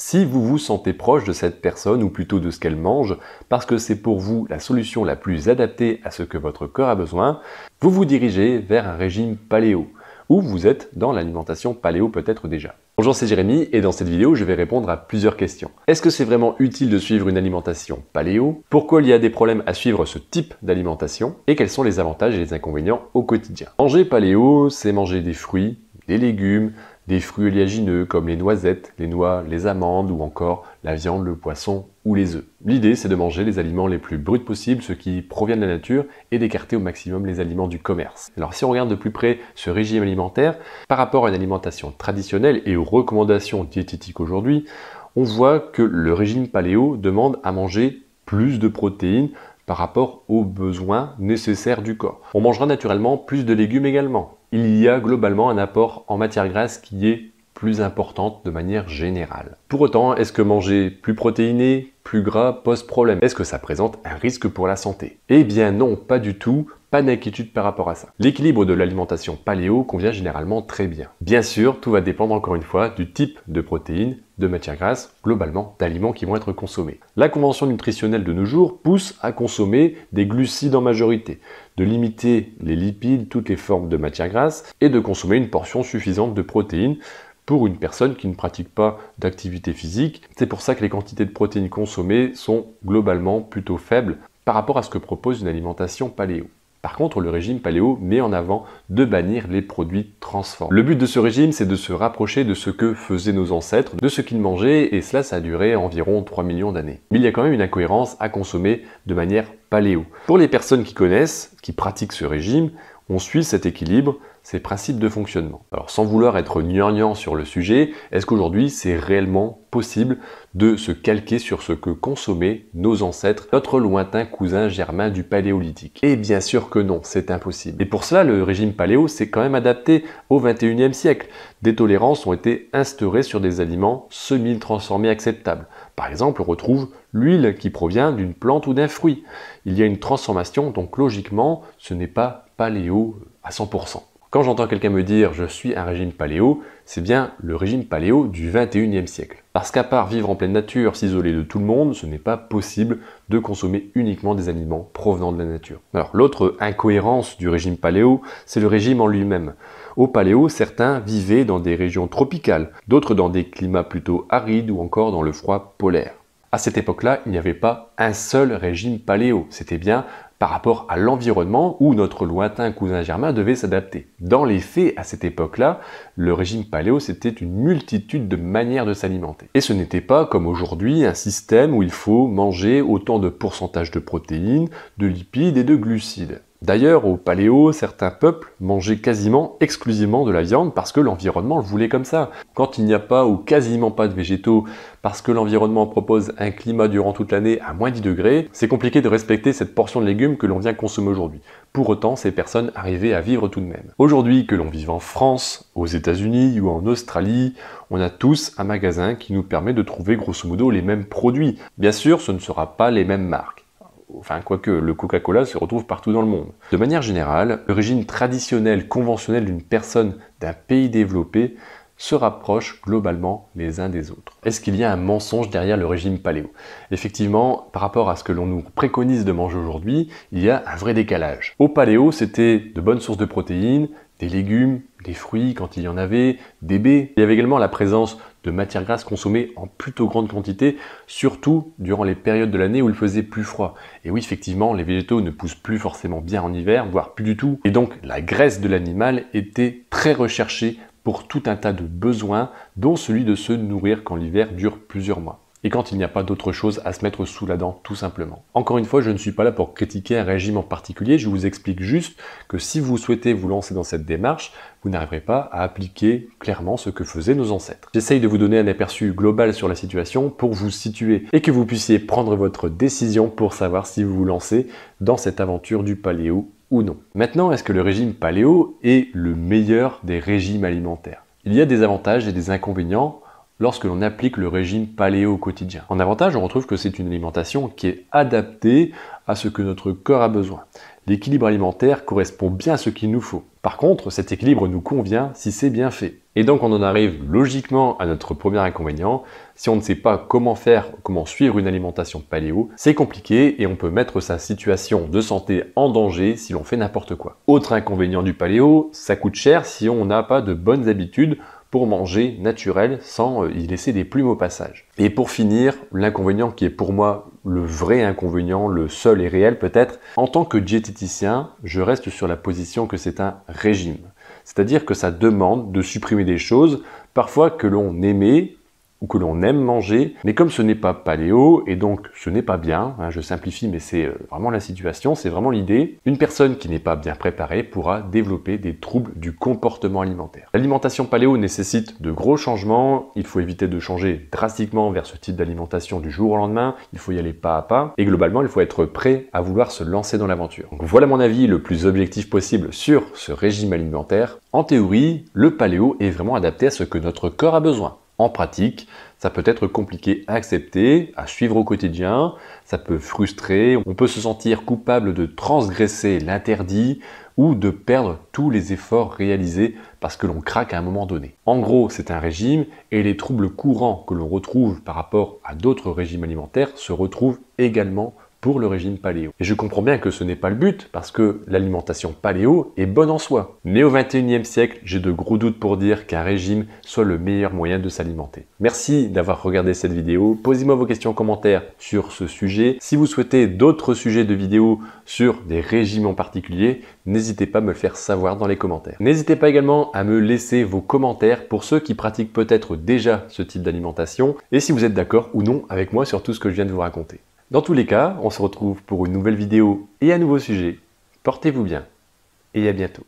Si vous vous sentez proche de cette personne, ou plutôt de ce qu'elle mange, parce que c'est pour vous la solution la plus adaptée à ce que votre corps a besoin, vous vous dirigez vers un régime paléo, ou vous êtes dans l'alimentation paléo peut-être déjà. Bonjour, c'est Jérémy et dans cette vidéo, je vais répondre à plusieurs questions. Est-ce que c'est vraiment utile de suivre une alimentation paléo? Pourquoi il y a des problèmes à suivre ce type d'alimentation? Et quels sont les avantages et les inconvénients au quotidien? Manger paléo, c'est manger des fruits, des légumes, des fruits oléagineux comme les noisettes, les noix, les amandes ou encore la viande, le poisson ou les œufs. L'idée, c'est de manger les aliments les plus bruts possibles, ceux qui proviennent de la nature, et d'écarter au maximum les aliments du commerce. Alors si on regarde de plus près ce régime alimentaire, par rapport à une alimentation traditionnelle et aux recommandations diététiques aujourd'hui, on voit que le régime paléo demande à manger plus de protéines par rapport aux besoins nécessaires du corps. On mangera naturellement plus de légumes également. Il y a globalement un apport en matière grasse qui est plus importante de manière générale. Pour autant, est-ce que manger plus protéiné, plus gras pose problème? Est-ce que ça présente un risque pour la santé? Eh bien non, pas du tout. Pas d'inquiétude par rapport à ça. L'équilibre de l'alimentation paléo convient généralement très bien. Bien sûr, tout va dépendre encore une fois du type de protéines, de matières grasses, globalement d'aliments qui vont être consommés. La convention nutritionnelle de nos jours pousse à consommer des glucides en majorité, de limiter les lipides, toutes les formes de matières grasses, et de consommer une portion suffisante de protéines pour une personne qui ne pratique pas d'activité physique. C'est pour ça que les quantités de protéines consommées sont globalement plutôt faibles par rapport à ce que propose une alimentation paléo. Par contre, le régime paléo met en avant de bannir les produits transformés. Le but de ce régime, c'est de se rapprocher de ce que faisaient nos ancêtres, de ce qu'ils mangeaient, et cela, ça a duré environ 3 millions d'années. Mais il y a quand même une incohérence à consommer de manière paléo. Pour les personnes qui connaissent, qui pratiquent ce régime, on suit cet équilibre, ces principes de fonctionnement. Alors sans vouloir être gnangnan sur le sujet, est-ce qu'aujourd'hui c'est réellement possible de se calquer sur ce que consommaient nos ancêtres, notre lointain cousin germain du paléolithique? Et bien sûr que non, c'est impossible. Et pour cela, le régime paléo s'est quand même adapté au XXIe siècle. Des tolérances ont été instaurées sur des aliments semi-transformés acceptables. Par exemple, on retrouve l'huile qui provient d'une plante ou d'un fruit. Il y a une transformation, donc logiquement, ce n'est pas paléo à 100%. Quand j'entends quelqu'un me dire « je suis un régime paléo », c'est bien le régime paléo du XXIe siècle. Parce qu'à part vivre en pleine nature, s'isoler de tout le monde, ce n'est pas possible de consommer uniquement des aliments provenant de la nature. Alors l'autre incohérence du régime paléo, c'est le régime en lui-même. Au paléo, certains vivaient dans des régions tropicales, d'autres dans des climats plutôt arides ou encore dans le froid polaire. À cette époque-là, il n'y avait pas un seul régime paléo, c'était bien par rapport à l'environnement où notre lointain cousin germain devait s'adapter. Dans les faits, à cette époque-là, le régime paléo, c'était une multitude de manières de s'alimenter. Et ce n'était pas, comme aujourd'hui, un système où il faut manger autant de pourcentage de protéines, de lipides et de glucides. D'ailleurs, au paléo, certains peuples mangeaient quasiment exclusivement de la viande parce que l'environnement le voulait comme ça. Quand il n'y a pas ou quasiment pas de végétaux, parce que l'environnement propose un climat durant toute l'année à moins 10 degrés, c'est compliqué de respecter cette portion de légumes que l'on vient consommer aujourd'hui. Pour autant, ces personnes arrivaient à vivre tout de même. Aujourd'hui, que l'on vive en France, aux États-Unis ou en Australie, on a tous un magasin qui nous permet de trouver grosso modo les mêmes produits. Bien sûr, ce ne sera pas les mêmes marques. Enfin, quoique le Coca-Cola se retrouve partout dans le monde. De manière générale, le régime traditionnel, conventionnel d'une personne d'un pays développé se rapprochent globalement les uns des autres. Est-ce qu'il y a un mensonge derrière le régime paléo? Effectivement, par rapport à ce que l'on nous préconise de manger aujourd'hui, il y a un vrai décalage. Au paléo, c'était de bonnes sources de protéines, des légumes, des fruits quand il y en avait, des baies. Il y avait également la présence de matières grasses consommées en plutôt grande quantité, surtout durant les périodes de l'année où il faisait plus froid. Et oui, effectivement, les végétaux ne poussent plus forcément bien en hiver, voire plus du tout. Et donc, la graisse de l'animal était très recherchée pour tout un tas de besoins, dont celui de se nourrir quand l'hiver dure plusieurs mois. Et quand il n'y a pas d'autre chose à se mettre sous la dent, tout simplement. Encore une fois, je ne suis pas là pour critiquer un régime en particulier, je vous explique juste que si vous souhaitez vous lancer dans cette démarche, vous n'arriverez pas à appliquer clairement ce que faisaient nos ancêtres. J'essaye de vous donner un aperçu global sur la situation pour vous situer et que vous puissiez prendre votre décision pour savoir si vous vous lancez dans cette aventure du paléo ou non. Maintenant, est-ce que le régime paléo est le meilleur des régimes alimentaires? Il y a des avantages et des inconvénients lorsque l'on applique le régime paléo au quotidien. En avantage, on retrouve que c'est une alimentation qui est adaptée à ce que notre corps a besoin. L'équilibre alimentaire correspond bien à ce qu'il nous faut. Par contre, cet équilibre nous convient si c'est bien fait. Et donc on en arrive logiquement à notre premier inconvénient. Si on ne sait pas comment faire, comment suivre une alimentation paléo, c'est compliqué et on peut mettre sa situation de santé en danger si l'on fait n'importe quoi. Autre inconvénient du paléo, ça coûte cher si on n'a pas de bonnes habitudes pour manger naturel sans y laisser des plumes au passage. Et pour finir, l'inconvénient qui est pour moi le vrai inconvénient, le seul et réel peut-être, en tant que diététicien, je reste sur la position que c'est un régime. C'est-à-dire que ça demande de supprimer des choses, parfois que l'on aimait ou que l'on aime manger, mais comme ce n'est pas paléo, et donc ce n'est pas bien, je simplifie mais c'est vraiment la situation, c'est vraiment l'idée, une personne qui n'est pas bien préparée pourra développer des troubles du comportement alimentaire. L'alimentation paléo nécessite de gros changements, il faut éviter de changer drastiquement vers ce type d'alimentation du jour au lendemain, il faut y aller pas à pas, et globalement il faut être prêt à vouloir se lancer dans l'aventure. Donc voilà mon avis le plus objectif possible sur ce régime alimentaire. En théorie, le paléo est vraiment adapté à ce que notre corps a besoin. En pratique, ça peut être compliqué à accepter, à suivre au quotidien, ça peut frustrer, on peut se sentir coupable de transgresser l'interdit ou de perdre tous les efforts réalisés parce que l'on craque à un moment donné. En gros, c'est un régime et les troubles courants que l'on retrouve par rapport à d'autres régimes alimentaires se retrouvent également pour le régime paléo. Et je comprends bien que ce n'est pas le but, parce que l'alimentation paléo est bonne en soi. Mais au XXIe siècle, j'ai de gros doutes pour dire qu'un régime soit le meilleur moyen de s'alimenter. Merci d'avoir regardé cette vidéo. Posez-moi vos questions en commentaire sur ce sujet. Si vous souhaitez d'autres sujets de vidéos sur des régimes en particulier, n'hésitez pas à me le faire savoir dans les commentaires. N'hésitez pas également à me laisser vos commentaires pour ceux qui pratiquent peut-être déjà ce type d'alimentation, et si vous êtes d'accord ou non avec moi sur tout ce que je viens de vous raconter. Dans tous les cas, on se retrouve pour une nouvelle vidéo et un nouveau sujet. Portez-vous bien et à bientôt.